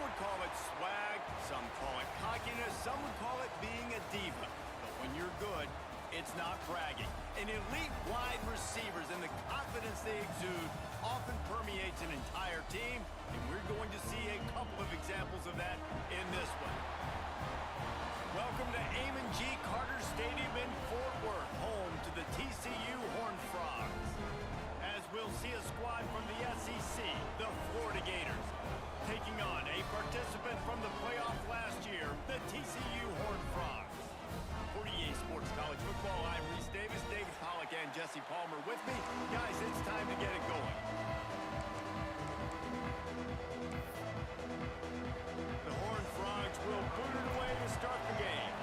would call it swag, some call it cockiness, some would call it being a diva. But when you're good, it's not bragging. An elite wide receivers and the confidence they exude often permeates an entire team, and we're going to see a couple of examples of that in this one. Welcome to B1G Carter Stadium in Fort Worth, home to the TCU Horned Frogs. As we'll see a squad from the SEC, the Florida Gators, taking on a participant from the playoff last year, the TCU Horned Frogs. For EA Sports College Football, I'm Reese Davis, David Pollock, and Jesse Palmer with me. Guys, it's time to get it going. The Horned Frogs will boot it away to start the game.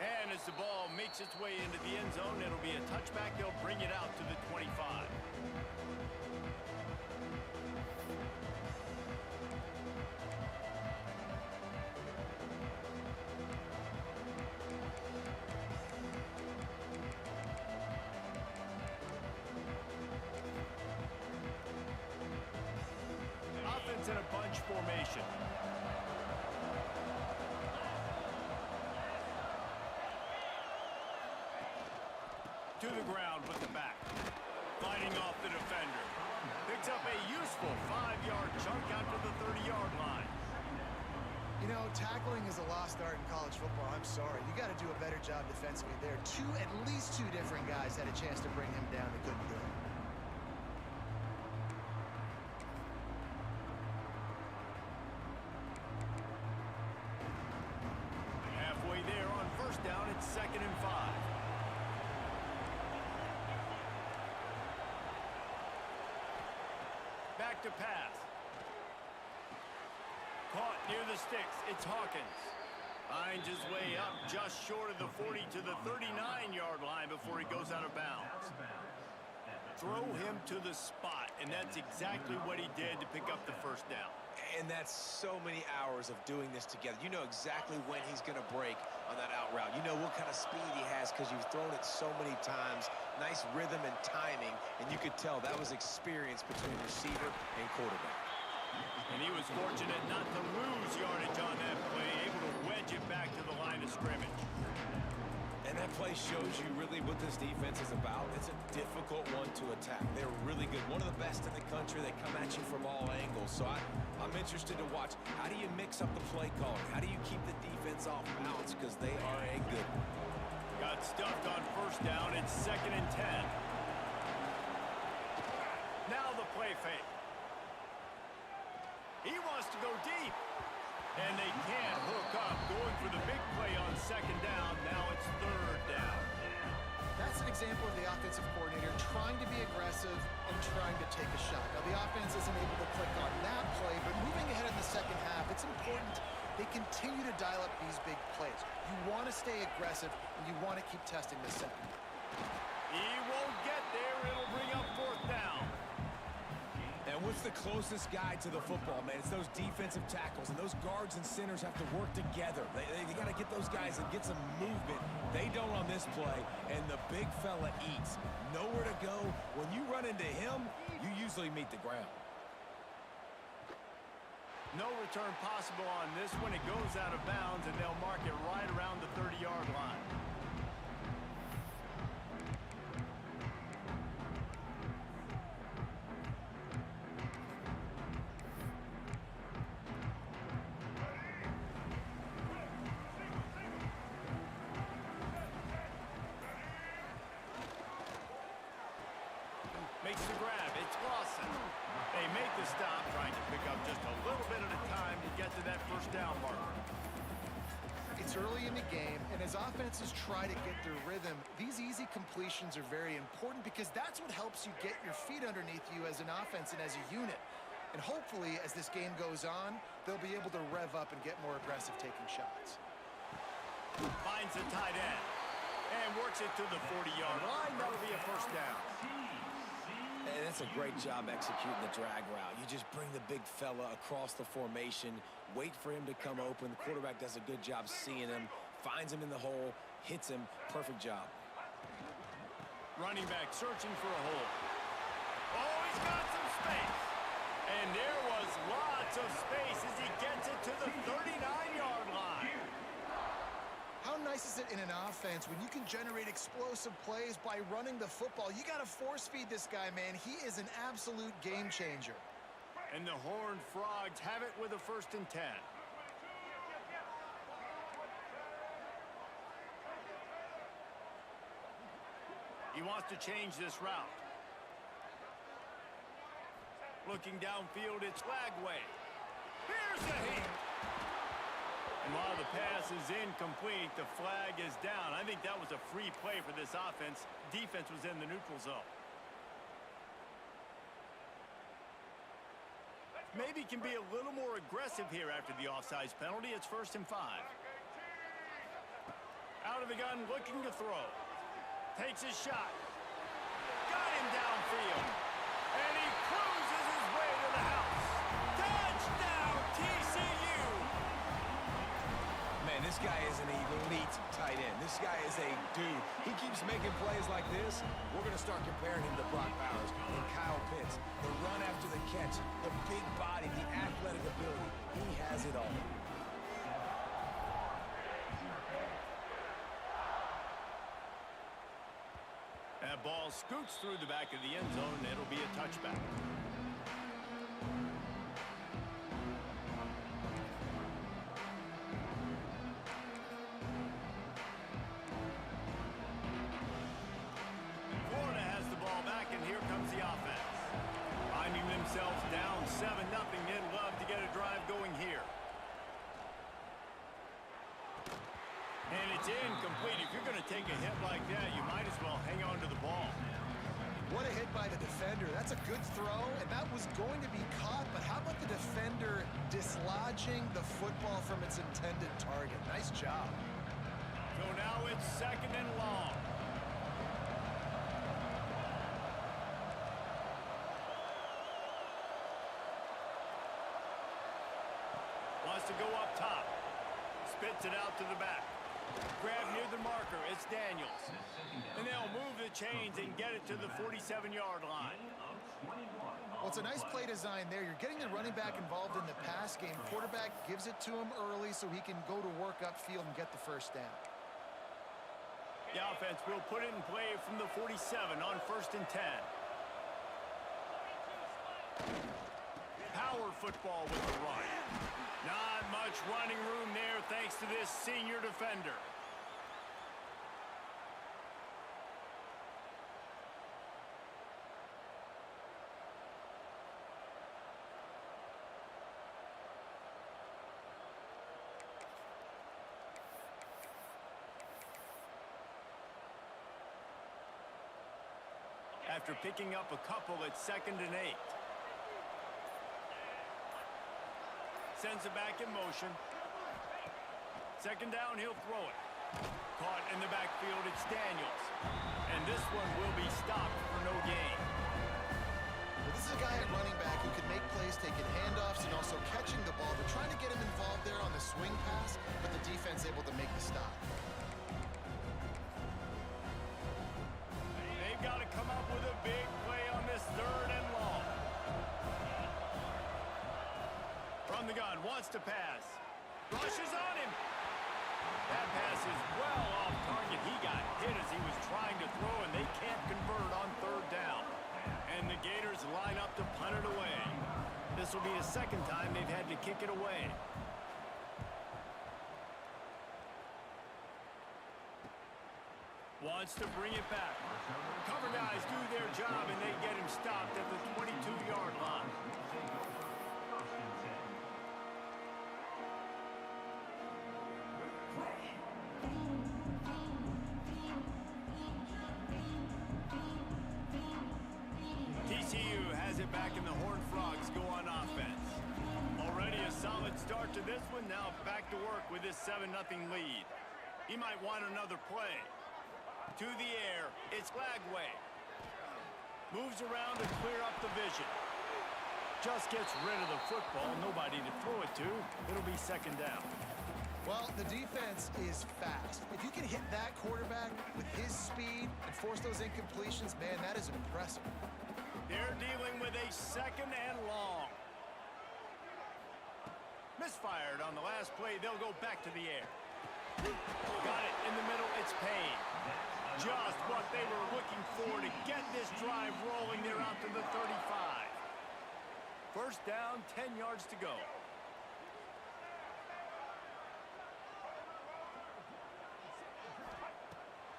And as the ball makes its way into the end zone, it'll be a touchback. They'll bring it out to the 25. Offense in a bunch formation. To the ground with the back. Fighting off the defender. Picks up a useful 5-yard chunk out to the 30-yard line. You know, tackling is a lost art in college football. I'm sorry. You got to do a better job defensively there. At least two different guys had a chance to bring him down. They couldn't do it. Halfway there on first down, it's 2nd and 5. Back to pass. Caught near the sticks. It's Hawkins. Finds his way up just short of the 40 to the 39-yard line before he goes out of bounds. Throw him to the spot, and that's exactly what he did to pick up the first down. And that's so many hours of doing this together. You know exactly when he's going to break on that out route. You know what kind of speed he has because you've thrown it so many times. Nice rhythm and timing, and you could tell that was experience between receiver and quarterback. And he was fortunate not to lose yardage on that play, able to wedge it back to the line of scrimmage. And that play shows you really what this defense is about. It's a difficult one to attack. They're really good. One of the best in the country. They come at you from all angles. So I'm interested to watch. How do you mix up the play calling? How do you keep the defense off balance? Because they are a good one. Got stuffed on first down. It's 2nd and 10. Now the play fake. He wants to go deep. And they can't hook up. Going for the big play on 2nd down. Now it's 3rd down. That's an example of the offensive coordinator trying to be aggressive and trying to take a shot. Now, the offense isn't able to click on that play, but moving ahead in the second half, it's important they continue to dial up these big plays. You want to stay aggressive, and you want to keep testing the second. He won't get there. It'll bring up 4th down. And what's the closest guy to the football, man? It's those defensive tackles, and those guards and centers have to work together. They got to get those guys and get some movement. They don't on this play, and the big fella eats. Nowhere to go. When you run into him, you usually meet the ground. No return possible on this one. It goes out of bounds, and they'll mark it right around the 30-yard line. Makes the grab. It's Lawson. They make the stop, trying to pick up just a little bit at a time to get to that first down marker. It's early in the game, and as offenses try to get their rhythm, these easy completions are very important because that's what helps you get your feet underneath you as an offense and as a unit. And hopefully, as this game goes on, they'll be able to rev up and get more aggressive taking shots. Finds the tight end and works it to the 40-yard line. That'll be a first down. And that's a great job executing the drag route. You just bring the big fella across the formation, wait for him to come open. The quarterback does a good job seeing him, finds him in the hole, hits him. Perfect job. Running back searching for a hole. He's got some space. And there was lots of space as he gets it to the 39-yard line. How nice is it in an offense when you can generate explosive plays by running the football? You got to force feed this guy, man. He is an absolute game changer. And the Horned Frogs have it with a 1st and 10. He wants to change this route. Looking downfield, it's Lagway. Here's the hit. And while the pass is incomplete, the flag is down. I think that was a free play for this offense. Defense was in the neutral zone. Maybe can be a little more aggressive here after the offsides penalty. It's 1st and 5. Out of the gun, looking to throw. Takes his shot. Got him downfield. And he cruises his way to the house. Touchdown, TCU! Man, this guy is an elite tight end. This guy is a dude. He keeps making plays like this. We're going to start comparing him to Brock Bowers and Kyle Pitts. The run after the catch, the big body, the athletic ability. He has it all. That ball scoots through the back of the end zone, and it'll be a touchback. Florida has the ball back, and here comes the offense. Finding themselves down 7-0, they'd love to get a drive going here. And it's incomplete. If you're going to take a hit like that, you might as well hang on to the ball. What a hit by the defender. That's a good throw, and that was going to be caught, but how about the defender dislodging the football from its intended target? Nice job. So now it's 2nd and long. Wants to go up top. Spits it out to the back. Grab near the marker. It's Daniels. And they'll move the chains and get it to the 47-yard line. Well, it's a nice play design there. You're getting the running back involved in the pass game. Quarterback gives it to him early so he can go to work upfield and get the 1st down. The offense will put it in play from the 47 on 1st and 10. Power football with the run. Not much running room there thanks to this senior defender. After picking up a couple, it's 2nd and 8. Sends it back in motion. 2nd down, he'll throw it. Caught in the backfield, it's Daniels. And this one will be stopped for no gain. Well, this is a guy at running back who can make plays, taking handoffs, and also catching the ball. They're trying to get him involved there on the swing pass, but the defense able to make the stop. They've got to come up with a big play on this 3rd and long. From the gun, wants to pass. Rushes on him. That pass is well off target. He got hit as he was trying to throw, and they can't convert on 3rd down. And the Gators line up to punt it away. This will be the 2nd time they've had to kick it away. Wants to bring it back. Cover guys do their job, and they get him stopped at the 22-yard line. TCU has it back, and the Horned Frogs go on offense. Already a solid start to this one. Now back to work with this 7-0 lead. He might want another play. To the air, it's Lagway. Moves around to clear up the vision. Just gets rid of the football. Nobody to throw it to. It'll be 2nd down. Well, the defense is fast. If you can hit that quarterback with his speed and force those incompletions, man, that is impressive. They're dealing with a second and long. Misfired on the last play. They'll go back to the air. Got it in the middle. It's Payne. Just what they were looking for to get this drive rolling. They're out to the 35. First down, 10 yards to go.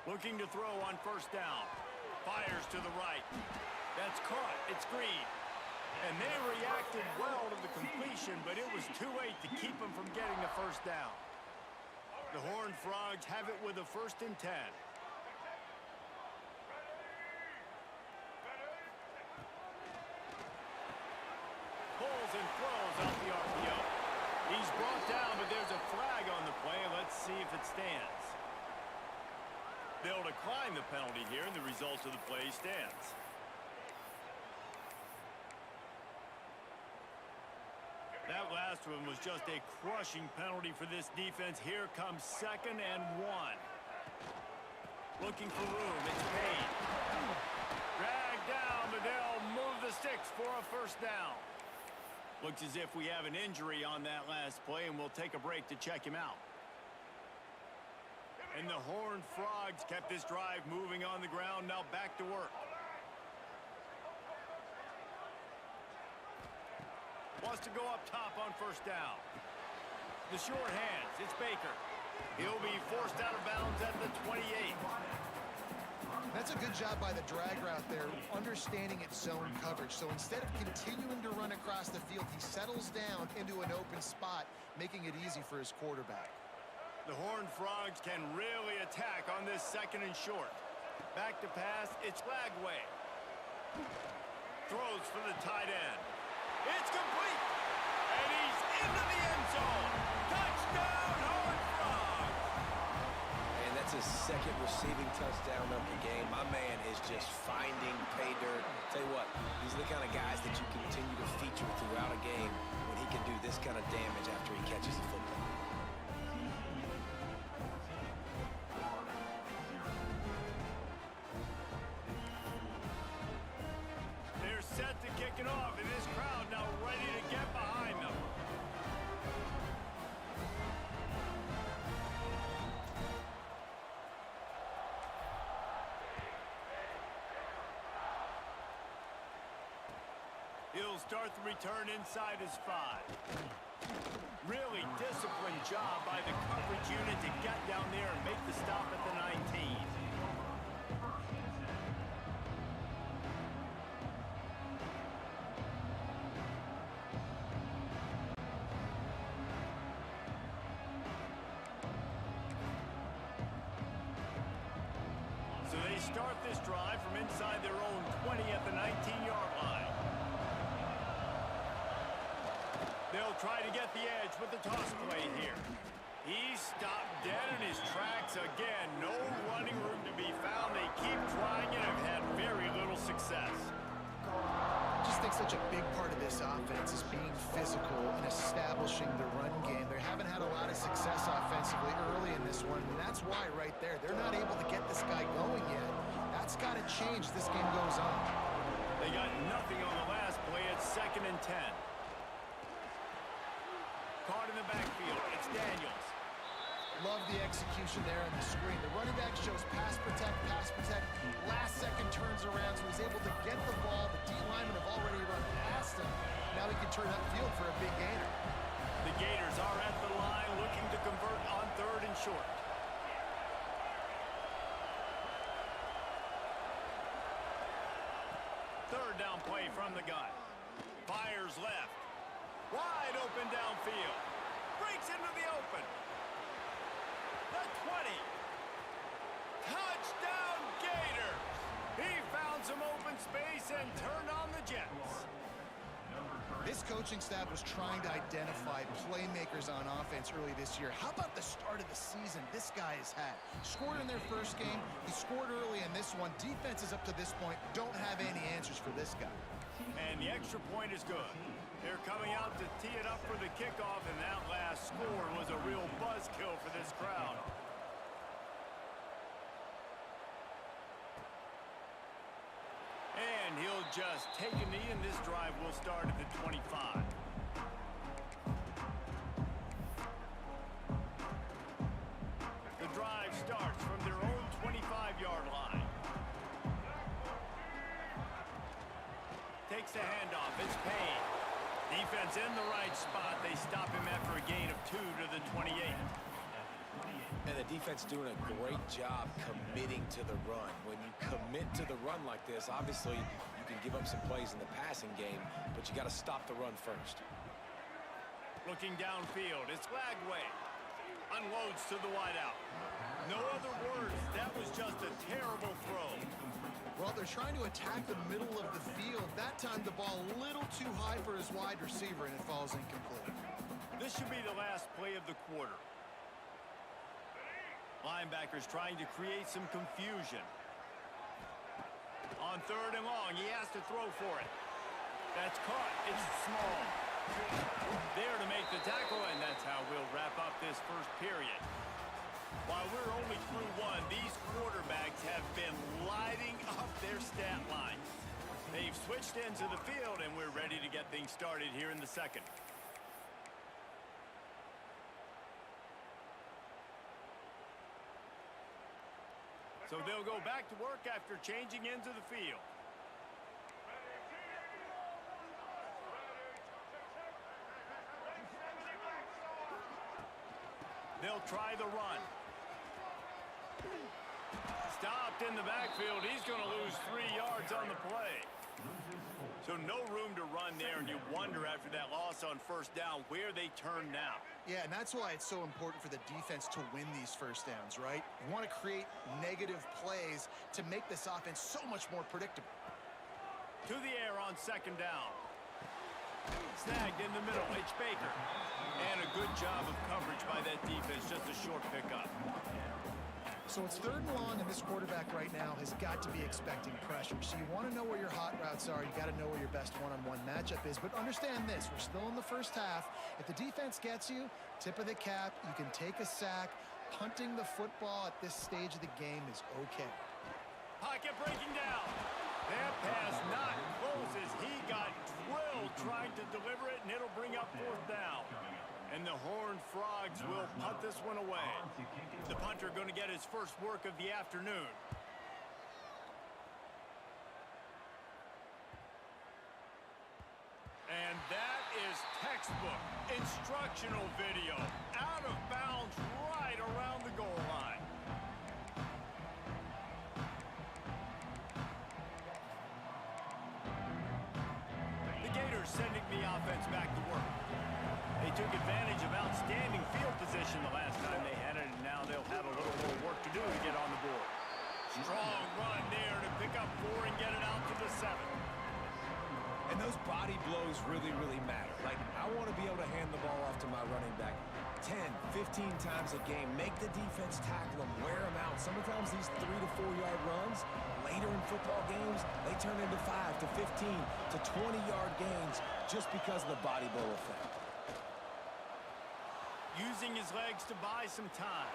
Looking to throw on first down. Fires to the right. That's caught. It's Green. And they reacted well to the completion, but it was too late to keep them from getting the first down. The Horned Frogs have it with a 1st and 10. Pulls and throws out the RPO. He's brought down, but there's a flag on the play. Let's see if it stands. They'll decline the penalty here, and the result of the play stands. That last one was just a crushing penalty for this defense. Here comes 2nd and 1. Looking for room. It's Payne. Dragged down, but they'll move the sticks for a first down. Looks as if we have an injury on that last play, and we'll take a break to check him out. And the Horned Frogs kept this drive moving on the ground. Now back to work. Wants to go up top on first down. The short hands. It's Baker. He'll be forced out of bounds at the 28. That's a good job by the drag route there, understanding its zone coverage. So instead of continuing to run across the field, he settles down into an open spot, making it easy for his quarterback. The Horned Frogs can really attack on this 2nd and short. Back to pass. It's Lagway. Throws for the tight end. It's complete. And he's into the end zone. Touchdown, Horned Frogs. And that's his 2nd receiving touchdown of the game. My man is just finding pay dirt. Tell you what, these are the kind of guys that you continue to feature throughout a game when he can do this kind of damage after he catches the football. They're set to kick it off, and this crowd now ready to get behind them. He'll start the return inside his 5. Really disciplined job by the coverage unit to get down there and make the stop at the 19. So they start this drive from inside their own 20 at the 19-yard line. They'll try to get the edge with the toss play here. He's stopped dead in his tracks again. No running room to be found. They keep trying and have had very little success. I just think such a big part of this offense is being physical and establishing the run game. They haven't had a lot of success offensively early in this one, and that's why right there, they're not able to get this guy going yet. That's got to change as this game goes on. They got nothing on the last play. It's 2nd and 10. Caught in the backfield. It's Daniels. Love the execution there on the screen. The running back shows pass protect, pass protect. Last second turns around, so he's able to get the ball. The D linemen have already run past him. Now he can turn upfield for a big gainer. The Gators are at the line looking to convert on 3rd and short. Third down play from the gun. Fires left. Wide open downfield. Breaks into the open. The 20. Touchdown Gators. He found some open space and turned on the Jets. This coaching staff was trying to identify playmakers on offense early this year. How about the start of the season this guy has had? Scored in their first game. He scored early in this one. Defenses up to this point don't have any answers for this guy. And the extra point is good. They're coming out to tee it up for the kickoff, and that last score was a real buzzkill for this crowd. And he'll just take a knee, and this drive will start at the 25. The drive starts from their own 25-yard line. Takes the handoff. It's Payne. Defense in the right spot. They stop him after a gain of 2 to the 28. And the defense doing a great job committing to the run. When you commit to the run like this, obviously you can give up some plays in the passing game, but you got to stop the run first. Looking downfield, it's Lagway. Unloads to the wideout. No other words. That was just a terrible throw. Well, they're trying to attack the middle of the field. That time the ball a little too high for his wide receiver, and it falls incomplete. This should be the last play of the quarter. Linebackers trying to create some confusion. On 3rd and long, he has to throw for it. That's caught. It's small. There to make the tackle, and that's how we'll wrap up this first period. While we're only through one, these quarterbacks have been lighting up their stat line. They've switched into the field, and we're ready to get things started here in the second. So they'll go back to work after changing into the field. They'll try the run. Stopped in the backfield. He's going to lose 3 yards on the play. So no room to run there, and you wonder after that loss on 1st down where they turn now. Yeah, and that's why it's so important for the defense to win these first downs, right? You want to create negative plays to make this offense so much more predictable. To the air on 2nd down. Snagged in the middle. It's Baker. And a good job of coverage by that defense. Just a short pickup. So it's 3rd and long, and this quarterback right now has got to be expecting pressure. So you want to know where your hot routes are. You got to know where your best one-on-one matchup is. But understand this, we're still in the first half. If the defense gets you, tip of the cap, you can take a sack. Punting the football at this stage of the game is okay. Pocket breaking down. That pass not close as he got drilled trying to deliver it, and it'll bring up 4th down. And the Horned Frogs will punt this one away. The punter going to get his first work of the afternoon. And that is textbook instructional video. Out of bounds right around the goal line. The Gators sending the offense back to work. They took advantage of outstanding field position the last time they had it, and now they'll have a little more work to do to get on the board. Strong run there to pick up 4 and get it out to the 7. And those body blows really, really matter. Like, I want to be able to hand the ball off to my running back 10, 15 times a game. Make the defense tackle them, wear them out. Sometimes these 3 to 4 yard runs, later in football games, they turn into 5 to 15 to 20 yard gains just because of the body blow effect. Using his legs to buy some time.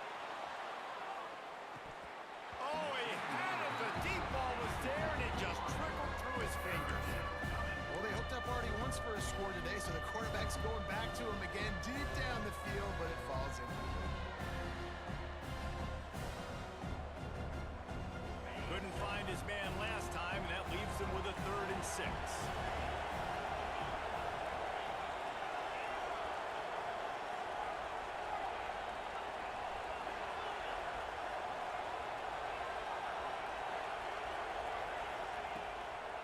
Oh, he had it. The deep ball was there, and it just trickled through his fingers. Well, they hooked up already once for a score today, so the quarterback's going back to him again deep down the field, but it falls in. Couldn't find his man last time, and that leaves him with a 3rd and 6.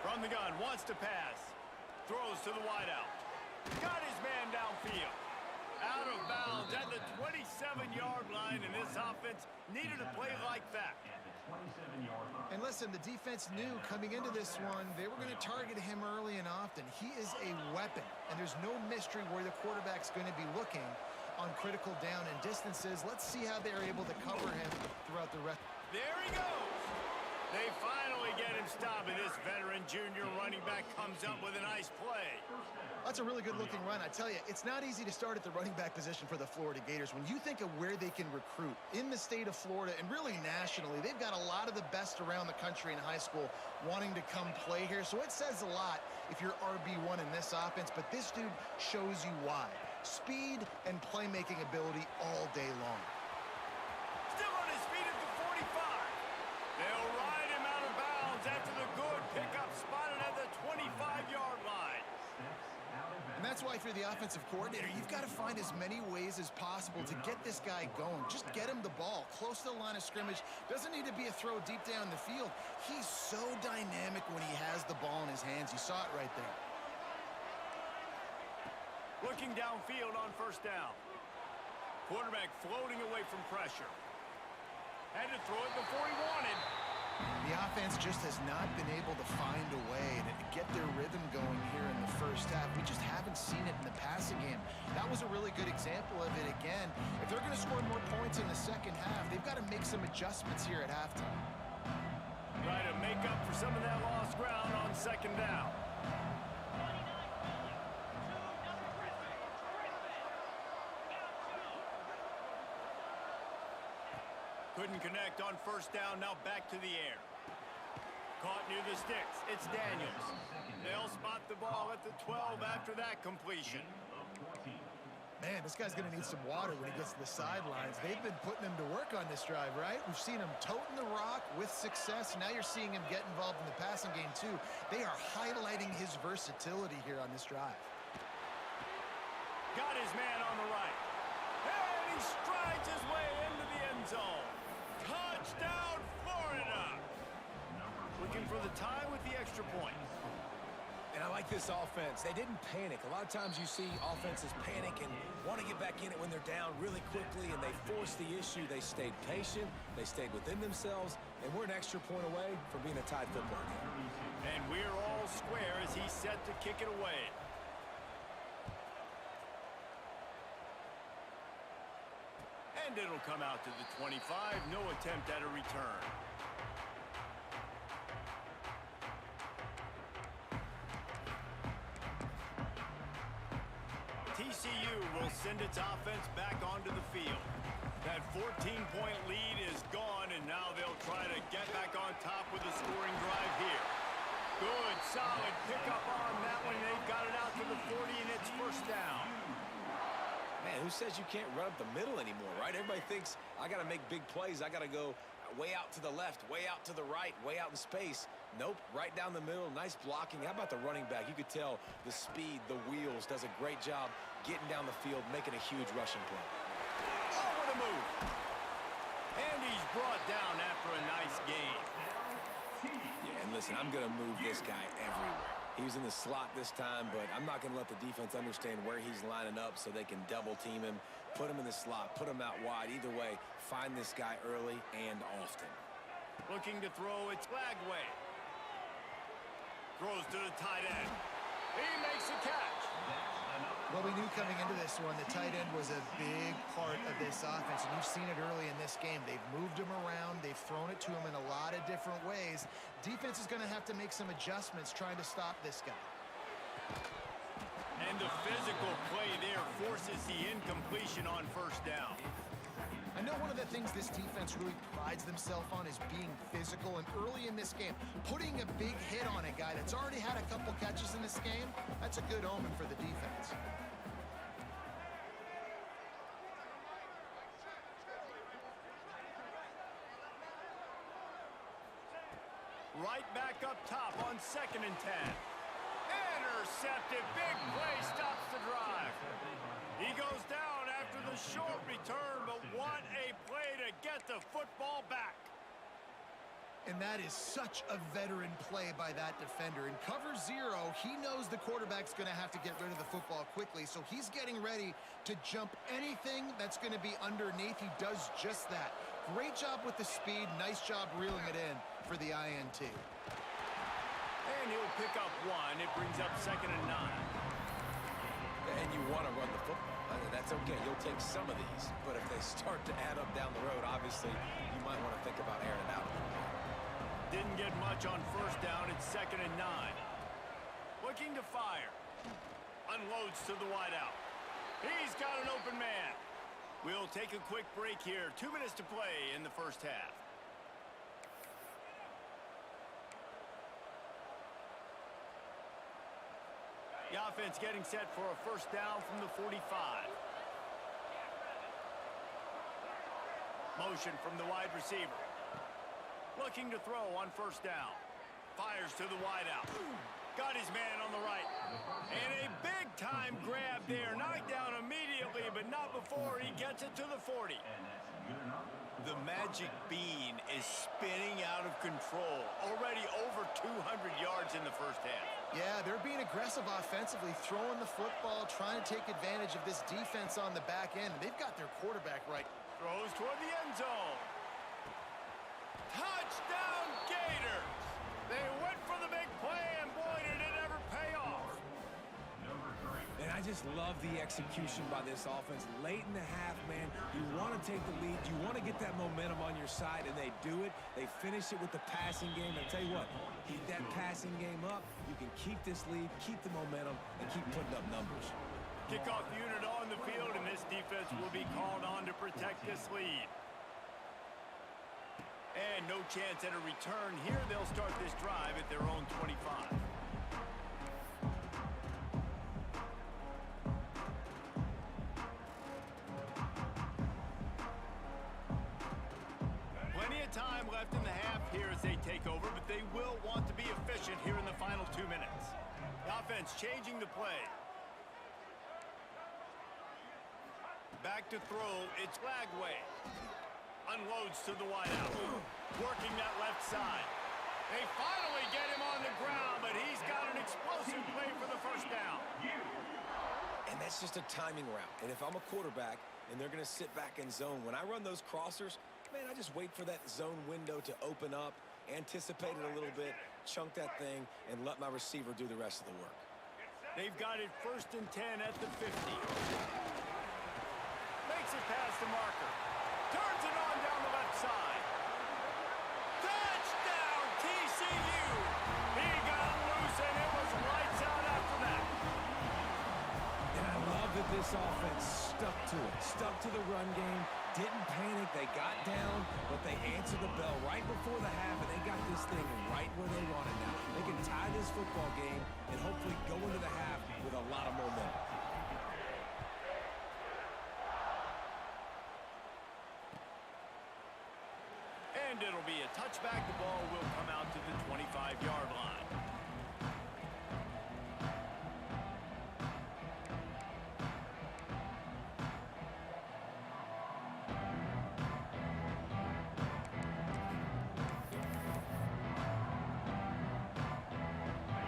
From the gun, wants to pass. Throws to the wideout. Got his man downfield. Out of bounds at the 27-yard line, and this offense needed a play like that. And listen, the defense knew coming into this one, they were going to target him early and often. He is a weapon, and there's no mystery where the quarterback's going to be looking on critical down and distances. Let's see how they're able to cover him throughout the rest. There he goes. They finally get him stopped, and this veteran junior running back comes up with a nice play. That's a really good-looking run. I tell you, it's not easy to start at the running back position for the Florida Gators. When you think of where they can recruit in the state of Florida and really nationally, they've got a lot of the best around the country in high school wanting to come play here. So it says a lot if you're RB1 in this offense, but this dude shows you why. Speed and playmaking ability all day long. Still on his feet at the 45. They'll ride him out of bounds after the good pickup spotted at the 25-yard line. And that's why if you're the offensive coordinator, you've got to find as many ways as possible to get this guy going. Just get him the ball close to the line of scrimmage. Doesn't need to be a throw deep down the field. He's so dynamic when he has the ball in his hands. You saw it right there. Looking downfield on first down. Quarterback floating away from pressure. Had to throw it before he wanted. The offense just has not been able to find a way to get their rhythm going here in the first half. We just haven't seen it in the passing game. That was a really good example of it again. If they're going to score more points in the second half, they've got to make some adjustments here at halftime. Try to make up for some of that lost ground on second down. Couldn't connect on first down, now back to the air. Caught near the sticks, it's Daniels. They'll spot the ball at the 12 after that completion. Man, this guy's going to need some water when he gets to the sidelines. They've been putting him to work on this drive, right? We've seen him toting the rock with success. Now you're seeing him get involved in the passing game, too. They are highlighting his versatility here on this drive. Got his man on the right. And he strides his way into the end zone. Touchdown, Florida! Looking for the tie with the extra point. And I like this offense. They didn't panic. A lot of times you see offenses panic and want to get back in it when they're down really quickly, and they forced the issue. They stayed patient. They stayed within themselves, and we're an extra point away from being a tied football game. And we're all square as he's set to kick it away. And it'll come out to the 25. No attempt at a return. TCU will send its offense back onto the field. That 14-point lead is gone, and now they'll try to get back on top with a scoring drive here. Good, solid pickup on that one. They've got it out to the 40, and it's first down. Man, who says you can't run up the middle anymore, right? Everybody thinks I got to make big plays. I got to go way out to the left, way out to the right, way out in space. Nope, right down the middle. Nice blocking. How about the running back? You could tell the speed, the wheels, does a great job getting down the field, making a huge rushing play. Oh, what a move. And he's brought down after a nice game. Yeah, and listen, I'm going to move this guy everywhere. He was in the slot this time, but I'm not going to let the defense understand where he's lining up so they can double team him, put him in the slot, put him out wide. Either way, find this guy early and often. Looking to throw, it's Lagway. Throws to the tight end. He makes a catch. Well, we knew coming into this one the tight end was a big part of this offense, and you've seen it early in this game. They've moved him around. They've thrown it to him in a lot of different ways. Defense is going to have to make some adjustments trying to stop this guy. And the physical play there forces the incompletion on first down. I know one of the things this defense really prides themselves on is being physical, and early in this game, putting a big hit on a guy that's already had a couple catches in this game, that's a good omen for the defense. Right back up top on 2nd and 10. Intercepted. Big play stops the drive. He goes down after the short return, but what a play to get the football back. And that is such a veteran play by that defender. In cover 0, he knows the quarterback's going to have to get rid of the football quickly, so he's getting ready to jump anything that's going to be underneath. He does just that. Great job with the speed. Nice job reeling it in for the INT. And he'll pick up one. It brings up 2nd and 9. And you want to run the football. That's okay. You'll take some of these. But if they start to add up down the road, obviously, you might want to think about airing it out. didn't get much on first down. It's 2nd and 9. Looking to fire. Unloads to the wideout. He's got an open man. We'll take a quick break here. 2 minutes to play in the first half. The offense getting set for a first down from the 45. Motion from the wide receiver. Looking to throw on first down. Fires to the wideout. Got his man on the right. And a big-time grab there. Knocked down immediately, but not before he gets it to the 40. The magic bean is spinning out of control. Already over 200 yards in the first half. Yeah, they're being aggressive offensively, throwing the football, trying to take advantage of this defense on the back end. They've got their quarterback right. Throws toward the end zone. Touchdown Gators! They went for the big play, and boy, did it ever pay off. And I just love the execution by this offense. Late in the half, man, you want to take the lead. You want to get that momentum on your side, and they do it. They finish it with the passing game. And I tell you what, keep that passing game up. You can keep this lead, keep the momentum, and keep putting up numbers. Kickoff unit on the field, and this defense will be called on to protect this lead. And no chance at a return here. They'll start this drive at their own 25. Plenty of time left in the half here as they take over, but they will want to be efficient here in the final 2 minutes. The offense changing the play. Back to throw, it's Lagway. Unloads to the wideout. Working that left side. They finally get him on the ground, but he's got an explosive play for the first down. And that's just a timing route. And if I'm a quarterback and they're going to sit back in zone, when I run those crossers, man, I just wait for that zone window to open up, anticipate it a little bit, chunk that thing, and let my receiver do the rest of the work. They've got it 1st and 10 at the 50. Makes it past the marker. Turns it on down the left side. Touchdown, TCU! He got loose, and it was lights out after that. And I love that this offense stuck to it, stuck to the run game, didn't panic. They got down, but they answered the bell right before the half, and they got this thing right where they want it now. They can tie this football game and hopefully go into the half with a lot of momentum. And it'll be a touchback. The ball will come out to the 25-yard line.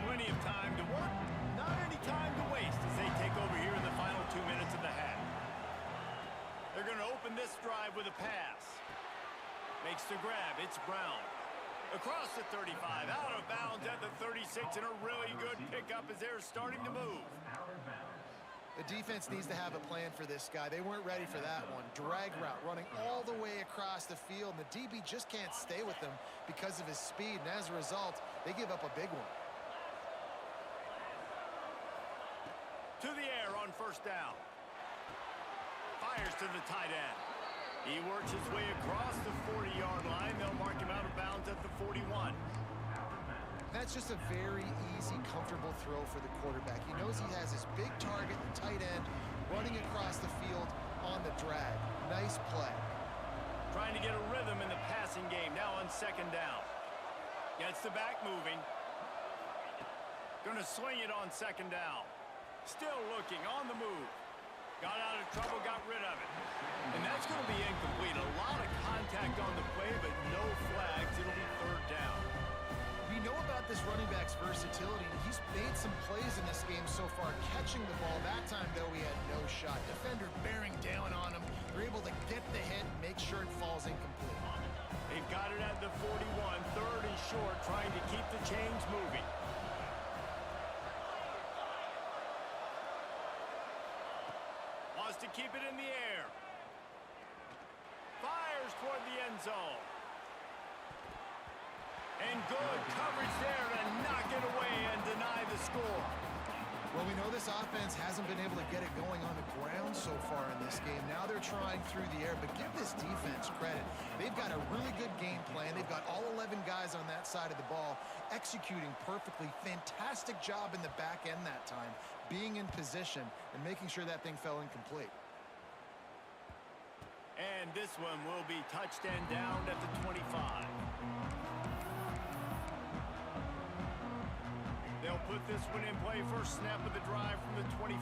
Plenty of time to work, not any time to waste as they take over here in the final 2 minutes of the half. They're going to open this drive with a pass. Makes the grab. It's Brown. Across the 35. Out of bounds at the 36. And a really good pickup as they're starting to move. The defense needs to have a plan for this guy. They weren't ready for that one. Drag route running all the way across the field. And the DB just can't stay with him because of his speed. And as a result, they give up a big one. To the air on first down. Fires to the tight end. He works his way across the 40-yard line. They'll mark him out of bounds at the 41. That's just a very easy, comfortable throw for the quarterback. He knows he has his big target, the tight end, running across the field on the drag. Nice play. Trying to get a rhythm in the passing game now on 2nd down. Gets the back moving. Going to swing it on 2nd down. Still looking on the move. Got out of trouble, got rid of it. And that's going to be incomplete. A lot of contact on the play, but no flags. It'll be 3rd down. We know about this running back's versatility. He's made some plays in this game so far, catching the ball. That time, though, he had no shot. Defender bearing down on him. They're able to get the hit and make sure it falls incomplete. They've got it at the 41. 3rd and short, trying to keep the chains moving. Wants to keep it in the air. Fires toward the end zone. And good coverage there to knock it away and deny the score. Well, we know this offense hasn't been able to get it going on the ground so far in this game. Now they're trying through the air, but give this defense credit. They've got a really good game plan. They've got all 11 guys on that side of the ball executing perfectly. Fantastic job in the back end that time, being in position and making sure that thing fell incomplete. And this one will be touched and down at the 25. They'll put this one in play first snap of the drive from the 25.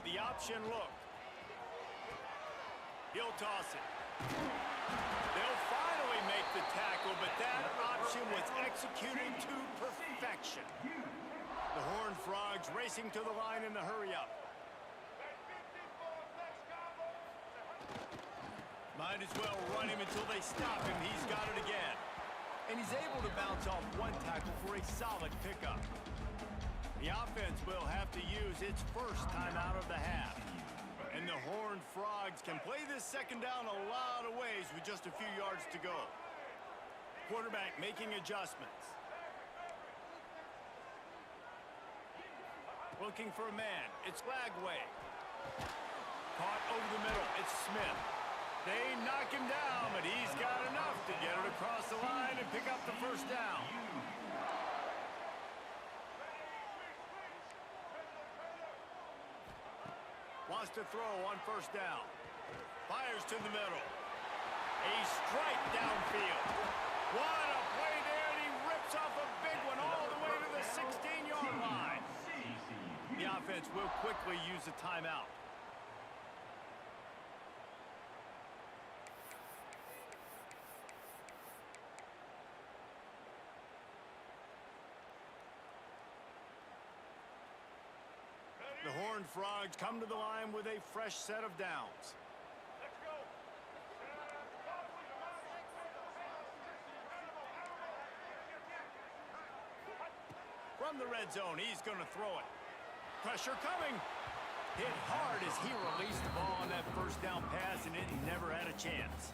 The option look. He'll toss it. They'll finally make the tackle, but that option was executed to perfection. The Horned Frogs racing to the line in the hurry-up. Might as well run him until they stop him. He's got it again. And he's able to bounce off one tackle for a solid pickup. The offense will have to use its first time out of the half. And the Horned Frogs can play this second down a lot of ways with just a few yards to go. Quarterback making adjustments. Looking for a man. It's Lagway. Caught over the middle. It's Smith. They knock him down, but he's got enough to get it across the line and pick up the first down. Wants to throw on first down. Fires to the middle. A strike downfield. What a play there, and he rips off a big one all the way to the 16-yard line. The offense will quickly use a timeout. The Horned Frogs come to the line with a fresh set of downs. Let's go. From the red zone, he's going to throw it. Pressure coming. Hit hard as he released the ball on that first down pass, and it never had a chance.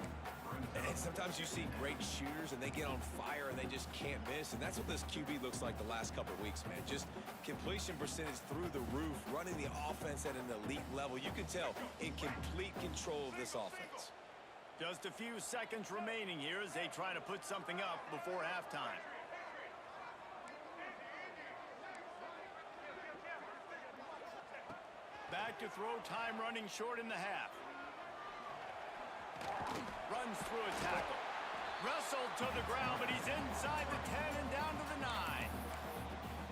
And sometimes you see great shooters and they get on fire and they just can't miss. And that's what this QB looks like the last couple of weeks, man. Just completion percentage through the roof, running the offense at an elite level. You can tell in complete control of this offense. Just a few seconds remaining here as they try to put something up before halftime. Back to throw, time running short in the half. Runs through a tackle. Wrestled to the ground, but he's inside the 10 and down to the 9.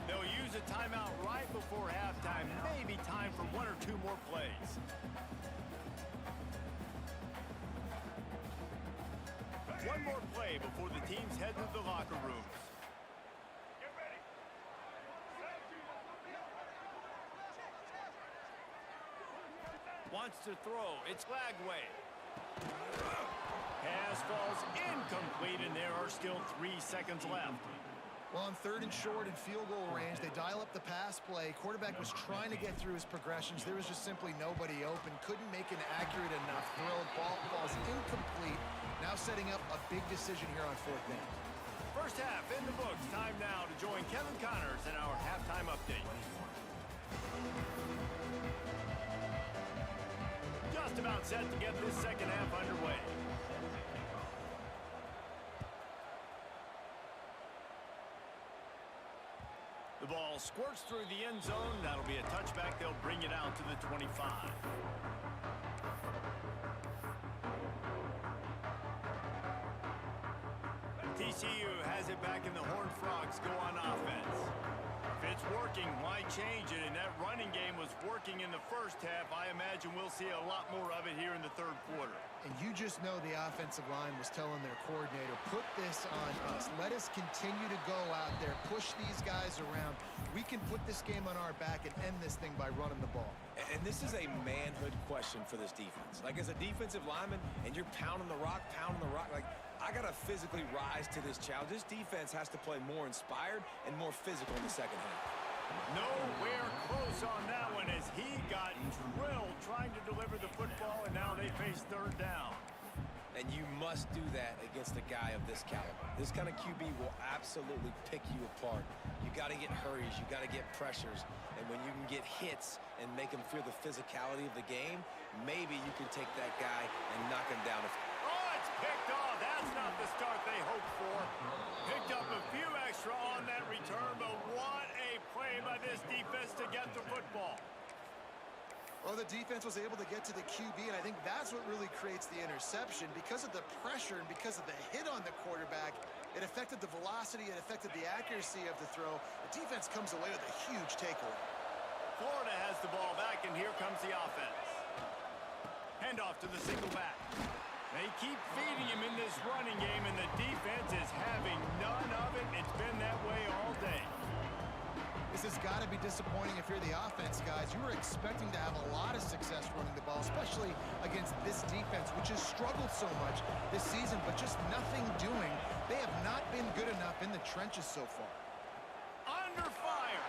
They'll use a timeout right before halftime. Maybe time for one or two more plays. One more play before the teams head to the locker rooms. Get ready. Wants to throw. It's Lagway. Pass falls incomplete, and there are still 3 seconds left. Well, on 3rd and short and field goal range, they dial up the pass play. Quarterback was trying to get through his progressions. There was just simply nobody open. Couldn't make an accurate enough throw. Ball falls incomplete. Now setting up a big decision here on 4th down. First half in the books. Time now to join Kevin Connors in our halftime update. Just about set to get this second half underway. The ball squirts through the end zone. That'll be a touchback. They'll bring it out to the 25. TCU has it back, and the Horned Frogs go on offense. If it's working, why change it? And that running game was working in the first half. I imagine we'll see a lot more of it here in the 3rd quarter. And you just know the offensive line was telling their coordinator, put this on us. Let us continue to go out there, push these guys around. We can put this game on our back and end this thing by running the ball. And this is a manhood question for this defense. Like, as a defensive lineman, and you're pounding the rock, like, I got to physically rise to this challenge. This defense has to play more inspired and more physical in the second half. Nowhere close on that one as he got drilled trying to deliver the football, and now they face 3rd down. And you must do that against a guy of this caliber. This kind of QB will absolutely pick you apart. You got to get hurries. You got to get pressures. And when you can get hits and make him feel the physicality of the game, maybe you can take that guy and knock him down. Oh, it's picked off. That's not the start they hoped for. Picked up a few extra on that return, but what a play by this defense to get the football. Well, the defense was able to get to the QB, and I think that's what really creates the interception. Because of the pressure and because of the hit on the quarterback, it affected the velocity, it affected the accuracy of the throw. The defense comes away with a huge takeaway. Florida has the ball back, and here comes the offense. Handoff to the single back. They keep feeding him in this running game, and the defense is having none of it. It's been that way all day. This has got to be disappointing if you're the offense, guys. You were expecting to have a lot of success running the ball, especially against this defense, which has struggled so much this season, but just nothing doing. They have not been good enough in the trenches so far. Under fire.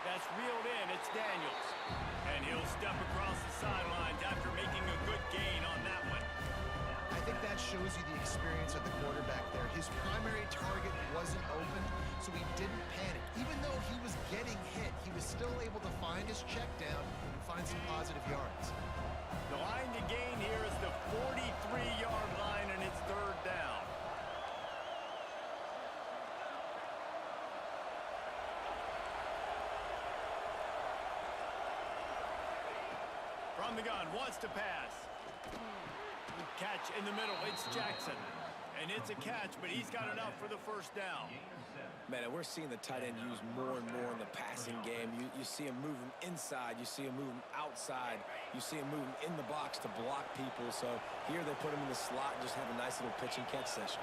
That's reeled in. It's Daniels. And he'll step across the sidelines after making a good gain on that one. I think that shows you the experience of the quarterback there. His primary target wasn't open, so he didn't panic. Even though he was getting hit, he was still able to find his check down and find some positive yards. The line to gain here is the 43-yard line, and it's third down. From the gun, wants to pass. Catch in the middle, it's Jackson. And it's a catch, but he's got enough for the first down. Man, and we're seeing the tight end used more and more in the passing game. You see him moving inside. You see him moving outside. You see him moving in the box to block people. So here they put him in the slot and just have a nice little pitch and catch session.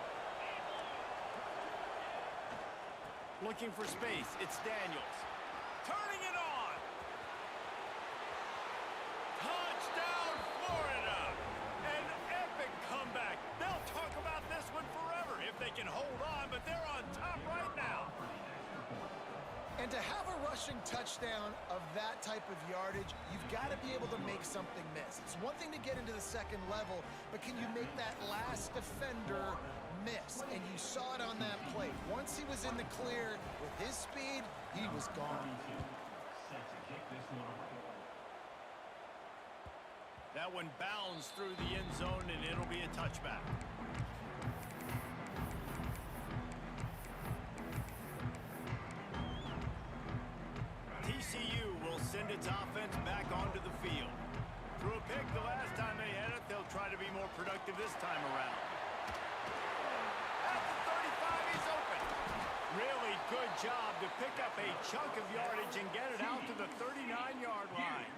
Looking for space, it's Daniels. Turning it on. Touchdown, Florida. An epic comeback. They'll talk about this one forever if they can hold on, but they're on top right now. And to have a rushing touchdown of that type of yardage, you've got to be able to make something miss. It's one thing to get into the second level, but can you make that last defender miss? And you saw it on that play. Once he was in the clear with his speed, he was gone. That one bounds through the end zone, and it'll be a touchback. TCU will send its offense back onto the field. Threw a pick the last time they had it. They'll try to be more productive this time around. At the 35, he's open. Really good job to pick up a chunk of yardage and get it out to the 39-yard line.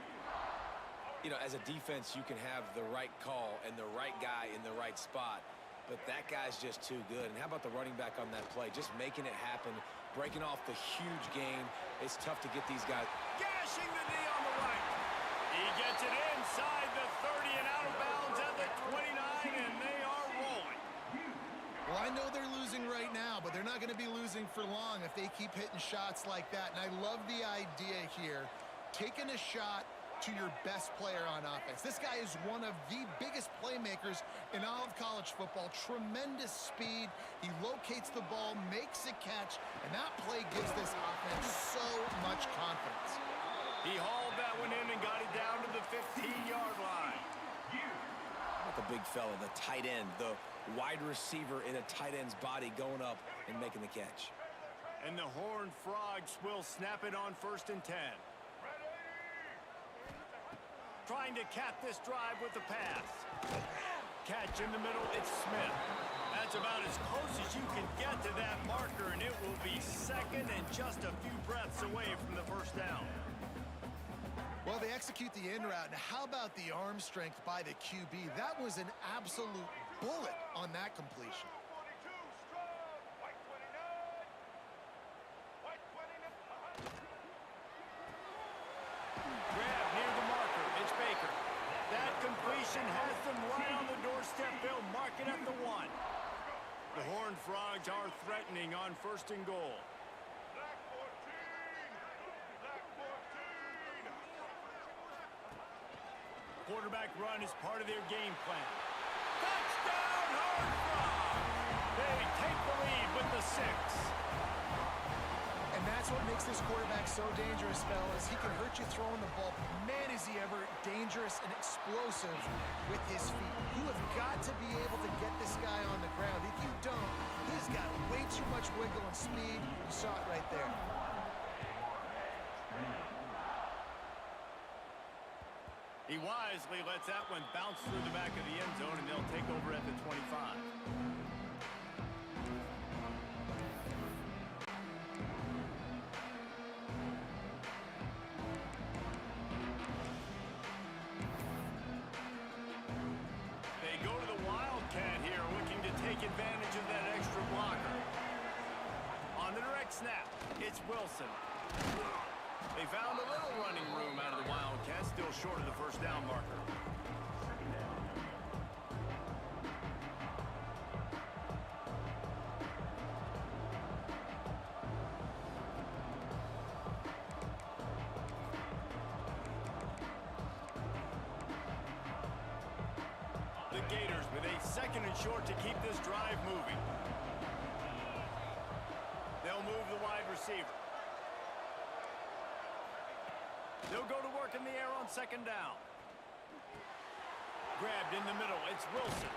You know, as a defense, you can have the right call and the right guy in the right spot, but that guy's just too good. And how about the running back on that play? Just making it happen, breaking off the huge gain. It's tough to get these guys. Gashing the knee on the right. He gets it inside the 30 and out of bounds at the 29, and they are rolling. Well, I know they're losing right now, but they're not going to be losing for long if they keep hitting shots like that. And I love the idea here, taking a shot to your best player on offense. This guy is one of the biggest playmakers in all of college football. Tremendous speed. He locates the ball, makes a catch, and that play gives this offense so much confidence. He hauled that one in and got it down to the 15-yard line. How about the big fella, the tight end, the wide receiver in a tight end's body going up and making the catch. And the Horned Frogs will snap it on 1st and 10. Trying to cap this drive with the pass. Catch in the middle, it's Smith. That's about as close as you can get to that marker, and it will be second and just a few breaths away from the first down. Well, they execute the in route. Now, how about the arm strength by the QB? That was an absolute bullet on that completion. Grab near the marker. It's Baker. That completion has them right on the doorstep. They'll mark it at the 1. The Horned Frogs are threatening on 1st and goal. Quarterback run is part of their game plan. Touchdown, Hard Rock! They take the lead with the 6. And that's what makes this quarterback so dangerous, fellas. He can hurt you throwing the ball. Man, is he ever dangerous and explosive with his feet. You have got to be able to get this guy on the ground. If you don't, he's got way too much wiggle and speed. You saw it right there. He wisely lets that one bounce through the back of the end zone, and they'll take over at the 25. They go to the Wildcat here, looking to take advantage of that extra blocker. On the direct snap, it's Wilson. They found a little running room out of the Wildcats, still short of the first down marker. The Gators with a 2nd and short to keep this drive moving. They'll move the wide receiver. They'll go to work in the air on 2nd down. Grabbed in the middle, it's Wilson.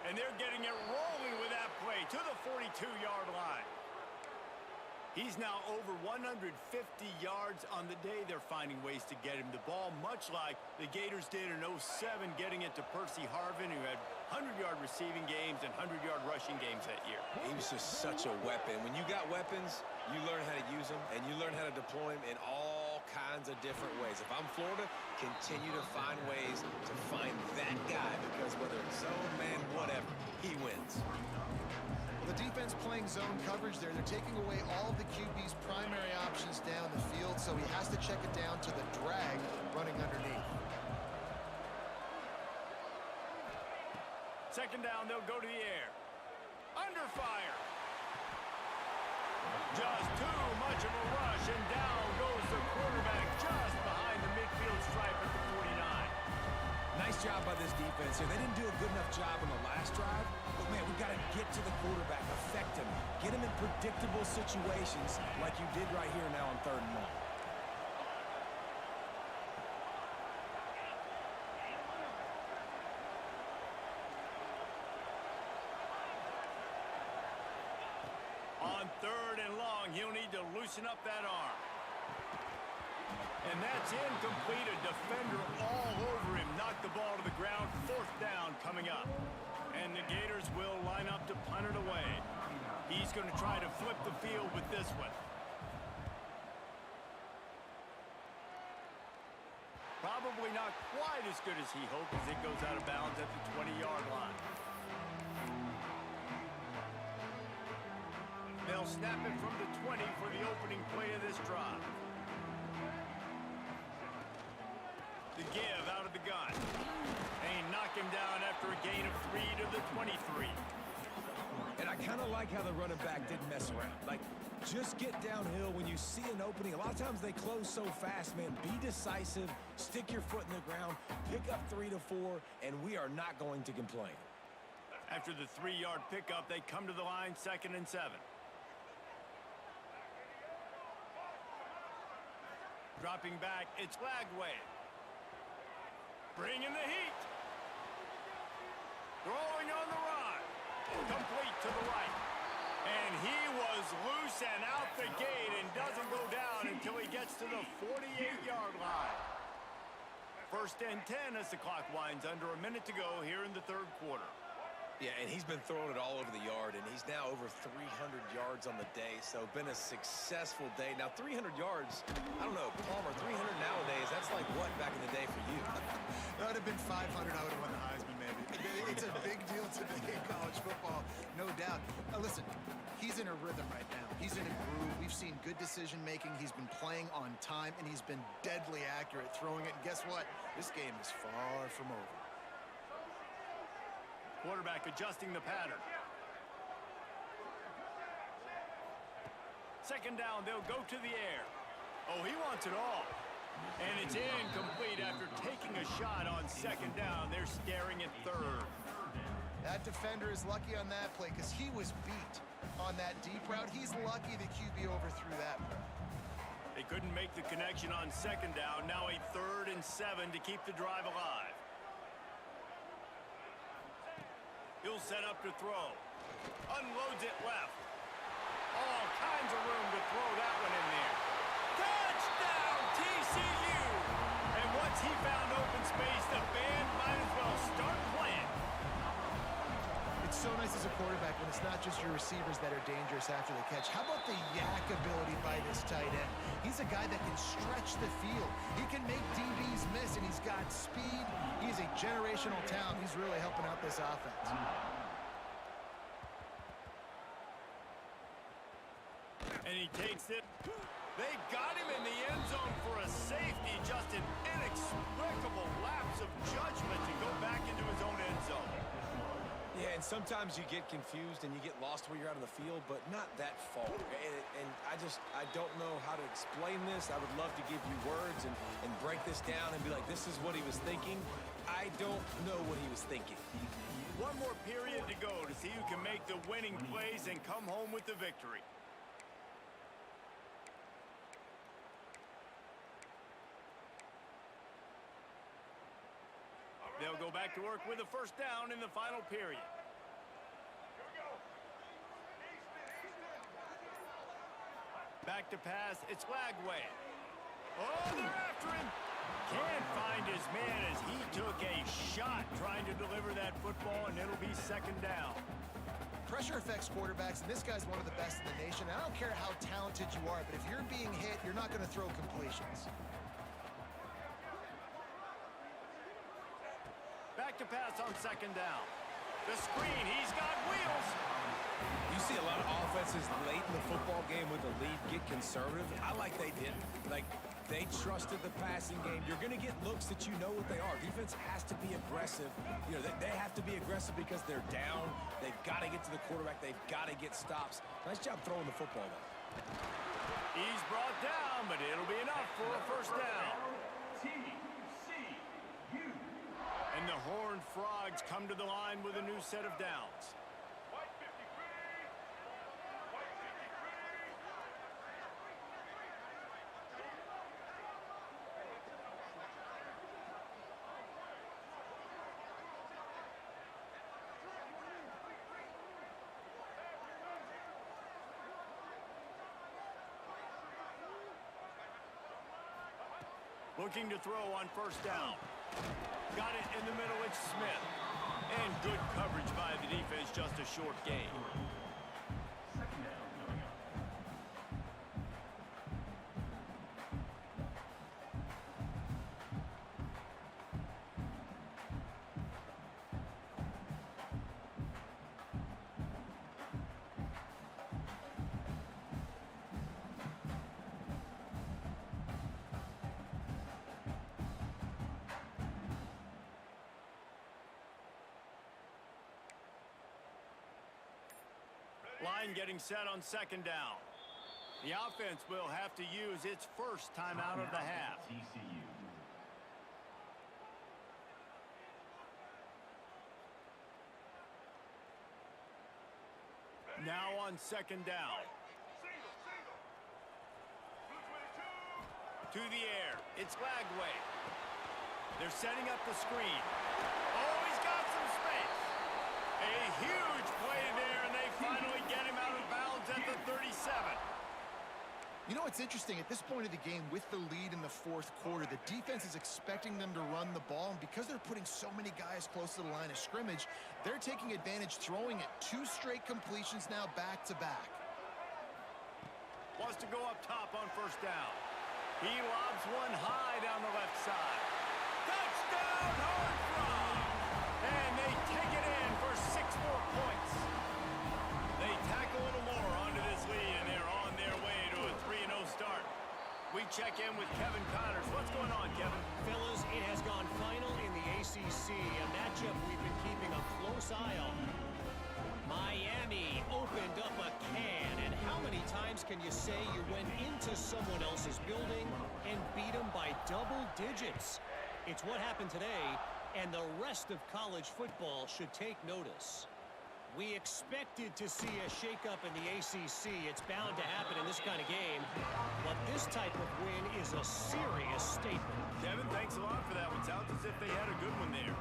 And they're getting it rolling with that play to the 42-yard line. He's now over 150 yards on the day. They're finding ways to get him the ball, much like the Gators did in 07, getting it to Percy Harvin, who had 100-yard receiving games and 100-yard rushing games that year. He was just such a weapon. When you got weapons, you learn how to use them, and you learn how to deploy them in all kinds of different ways. If I'm Florida, continue to find ways to find that guy, because whether it's zone, man, whatever, he wins. The defense playing zone coverage there. They're taking away all of the QB's primary options down the field, so he has to check it down to the drag running underneath. 2nd down, they'll go to the air. Under fire. Just too much of a rush, and down goes the quarterback just behind the midfield stripe at the 49. Nice job by this defense here. They didn't do a good enough job on the last drive, but man, we've got to get to the quarterback, affect him, get him in predictable situations like you did right here now on 3rd and 1. On 3rd and long, he'll need to loosen up that arm. And that's incomplete. A defender all over him. Knocked the ball to the ground. 4th down coming up. And the Gators will line up to punt it away. He's going to try to flip the field with this one. Probably not quite as good as he hoped as it goes out of bounds at the 20-yard line. They'll snap it from the 20 for the opening play of this drive. The give out of the gun. And he knocked him down after a gain of 3 to the 23. And I kind of like how the running back didn't mess around. Like, just get downhill when you see an opening. A lot of times they close so fast, man. Be decisive, stick your foot in the ground, pick up 3 to 4, and we are not going to complain. After the 3-yard pickup, they come to the line 2nd and 7. Dropping back, it's Lagway. Bringing the heat. Throwing on the run. Complete to the right. And he was loose and out the gate and doesn't go down until he gets to the 48-yard line. 1st and 10 as the clock winds under a minute to go here in the 3rd quarter. Yeah, and he's been throwing it all over the yard, and he's now over 300 yards on the day, so been a successful day. Now, 300 yards, I don't know, Palmer, 300 nowadays, that's like what back in the day for you? That would have been 500. I would have won the Heisman, man. It's a big deal today in college football, no doubt. Listen, he's in a rhythm right now. He's in a groove. We've seen good decision-making. He's been playing on time, and he's been deadly accurate throwing it. And guess what? This game is far from over. Quarterback adjusting the pattern. 2nd down, they'll go to the air. Oh, he wants it all. And it's incomplete after taking a shot on second down. They're staring at third. That defender is lucky on that play because he was beat on that deep route. He's lucky the QB overthrew that play. They couldn't make the connection on second down. Now a 3rd and 7 to keep the drive alive. He'll set up to throw. Unloads it left. All kinds of room to throw that one in there. Touchdown, TCU! And once he found open space, the band might as well start playing. It's so nice as a quarterback when it's not just your receivers that are dangerous after the catch. How about the yak ability by this tight end? He's a guy that can stretch the field. He can make DBs miss, and he's got speed. He's a generational talent. He's really helping out this offense. And he takes it. They got him in the end zone for a safety. Just an inexplicable lapse of judgment to go back into his own end zone. Yeah, and sometimes you get confused and you get lost where you're out of the field, but not that far. And I don't know how to explain this. I would love to give you words and break this down and be like, this is what he was thinking. I don't know what he was thinking. One more period to go to see who can make the winning plays and come home with the victory. They'll go back to work with a first down in the final period. Back to pass, it's Lagway. Oh, they're after him. Can't find his man as he took a shot trying to deliver that football, and it'll be second down. Pressure affects quarterbacks, and this guy's one of the best in the nation. I don't care how talented you are, but if you're being hit, you're not going to throw completions. Back to pass on second down. The screen, he's got wheels. You see a lot of offenses late in the football game with the lead get conservative. I like they didn't. Like, they trusted the passing game. You're going to get looks that you know what they are. Defense has to be aggressive. You know, they have to be aggressive because they're down. They've got to get to the quarterback. They've got to get stops. Nice job throwing the football, though. He's brought down, but it'll be enough for a first down. And the Horned Frogs come to the line with a new set of downs. Looking to throw on first down. Got it in the middle, it's Smith. And good coverage by the defense, just a short gain. Line getting set on second down. The offense will have to use its first timeout of the half. Now on second down. To the air. It's Lagway. They're setting up the screen. Oh, he's got some space. A huge play there, and they finally get him out of bounds at the 37. You know what's interesting? At this point of the game, with the lead in the fourth quarter, the defense is expecting them to run the ball, and because they're putting so many guys close to the line of scrimmage, they're taking advantage, throwing it 2 straight completions now back-to-back. Wants to go up top on first down. He lobs one high down the left side. Touchdown, Horned Frogs! And they take it in for 6 more points. They tack a little more onto this lead, and they're on their way to a 3-0 start. We check in with Kevin Connors. What's going on, Kevin? Fellas, it has gone final in the ACC, a matchup we've been keeping a close eye on. Miami opened up a can, and how many times can you say you went into someone else's building and beat them by double digits? It's what happened today, and the rest of college football should take notice. We expected to see a shakeup in the ACC. It's bound to happen in this kind of game. But this type of win is a serious statement. Kevin, thanks a lot for that one. Sounds as if they had a good one there.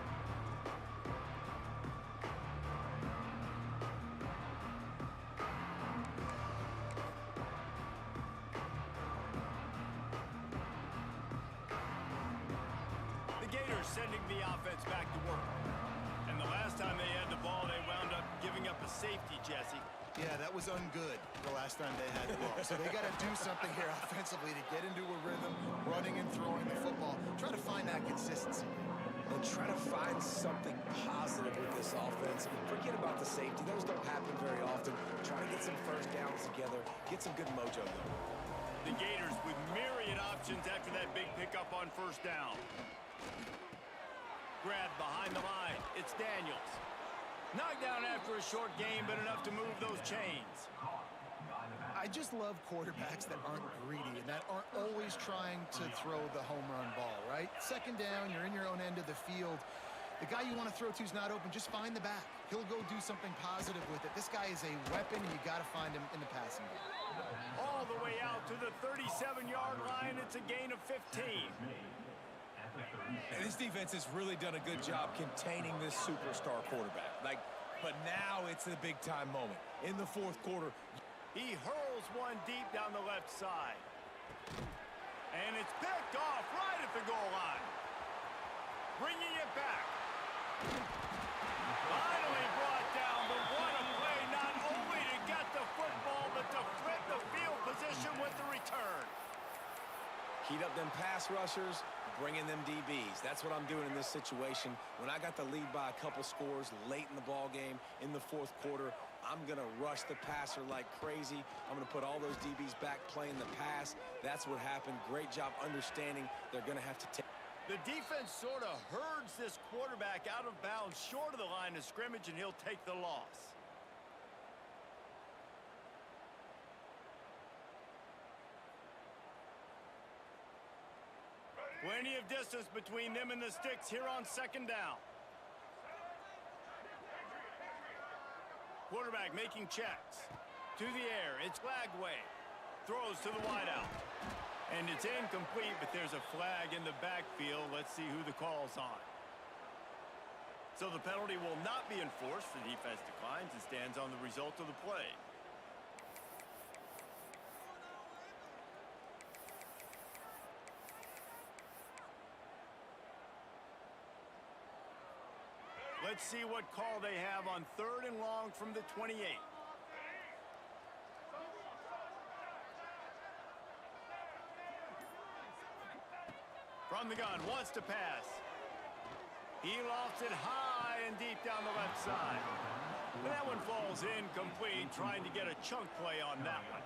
The Gators sending the offense back to work. And the last time they had the ball, they wound up giving up a safety, Jesse. Yeah, that was ungood the last time they had the ball. So they got to do something here offensively to get into a rhythm, running and throwing the football. Try to find that consistency. And try to find something positive with this offense. Forget about the safety. Those don't happen very often. Try to get some first downs together. Get some good mojo going. The Gators with myriad options after that big pickup on first down. Grab behind the line. It's Daniels. Knocked down after a short game, but enough to move those chains. I just love quarterbacks that aren't greedy and that aren't always trying to throw the home run ball, right? Second down, you're in your own end of the field. The guy you want to throw to is not open. Just find the back. He'll go do something positive with it. This guy is a weapon, and you got to find him in the passing game. All the way out to the 37-yard line. It's a gain of 15. And this defense has really done a good job containing this superstar quarterback. But now it's a big-time moment. In the fourth quarter, he hurls one deep down the left side. And it's picked off right at the goal line. Bringing it back. Finally brought down, but what a play, not only to get the football, but to flip the field position with the return. Heat up them pass rushers, bring in them DBs. That's what I'm doing in this situation. When I got the lead by a couple scores late in the ball game in the fourth quarter, I'm going to rush the passer like crazy. I'm going to put all those DBs back playing the pass. That's what happened. Great job understanding they're going to have to take. The defense sort of herds this quarterback out of bounds short of the line of scrimmage, and he'll take the loss. Plenty of distance between them and the sticks here on second down. Quarterback making checks. To the air, it's Flagway. Throws to the wideout. And it's incomplete, but there's a flag in the backfield. Let's see who the call's on. So the penalty will not be enforced. The defense declines and stands on the result of the play. Let's see what call they have on 3rd and long from the 28. From the gun, wants to pass. He lofts it high and deep down the left side. But that one falls incomplete, trying to get a chunk play on that one.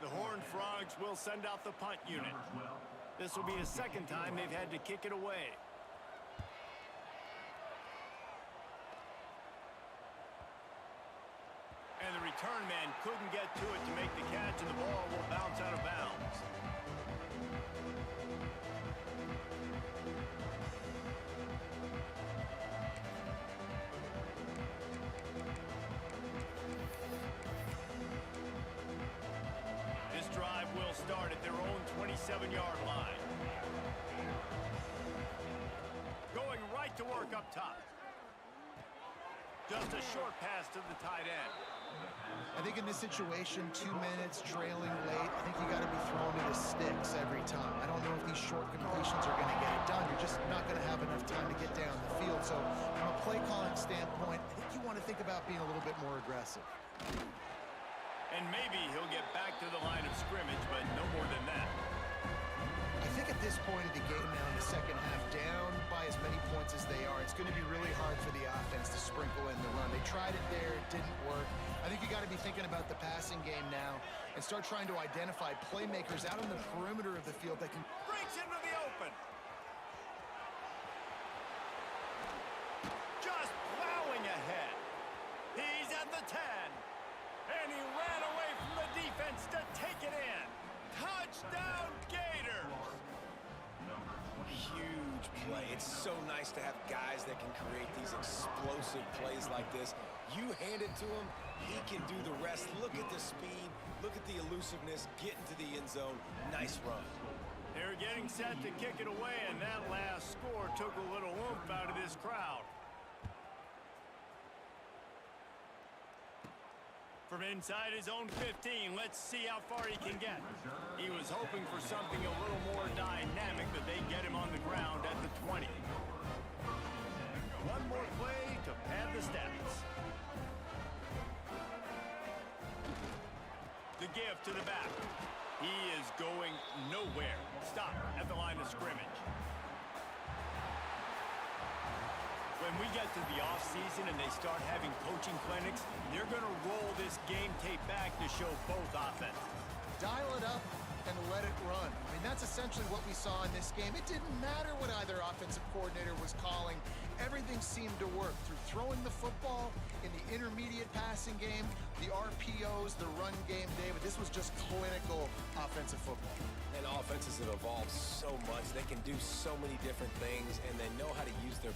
The Horned Frogs will send out the punt unit. This will be the second time they've had to kick it away. And the return man couldn't get to it to make the catch, and the ball will bounce out of bounds. This drive will start at their own 27-yard line. Going right to work up top. Just a short pass to the tight end. I think in this situation, 2 minutes, trailing late, I think you got to be throwing to the sticks every time. I don't know if these short completions are going to get it done. You're just not going to have enough time to get down the field. So from a play calling standpoint, I think you want to think about being a little bit more aggressive. And maybe he'll get back to the line of scrimmage, but no more than that. I think at this point of the game now in the second half, down by as many points as they are, it's going to be really hard for the offense to sprinkle in the run. They tried it there, it didn't work. I think you got to be thinking about the passing game now and start trying to identify playmakers out on the perimeter of the field that can... Breaks into the open. Just plowing ahead. He's at the 10. And he ran away from the defense to take it in. Touchdown, Gators! Huge play. It's so nice to have guys that can create these explosive plays like this. You hand it to him, he can do the rest. Look at the speed, look at the elusiveness, get into the end zone. Nice run. They're getting set to kick it away, and that last score took a little oomph out of this crowd. From inside his own 15, let's see how far he can get. He was hoping for something a little more dynamic, but they get him on the ground at the 20. One more play to pad the stats. The give to the back. He is going nowhere. Stop at the line of scrimmage. When we get to the offseason and they start having coaching clinics, they're going to roll this game tape back to show both offenses. Dial it up and let it run. I mean, that's essentially what we saw in this game. It didn't matter what either offensive coordinator was calling. Everything seemed to work through throwing the football in the intermediate passing game, the RPOs, the run game, David. This was just clinical offensive football. And offenses have evolved so much. They can do so many different things, and they know how to use their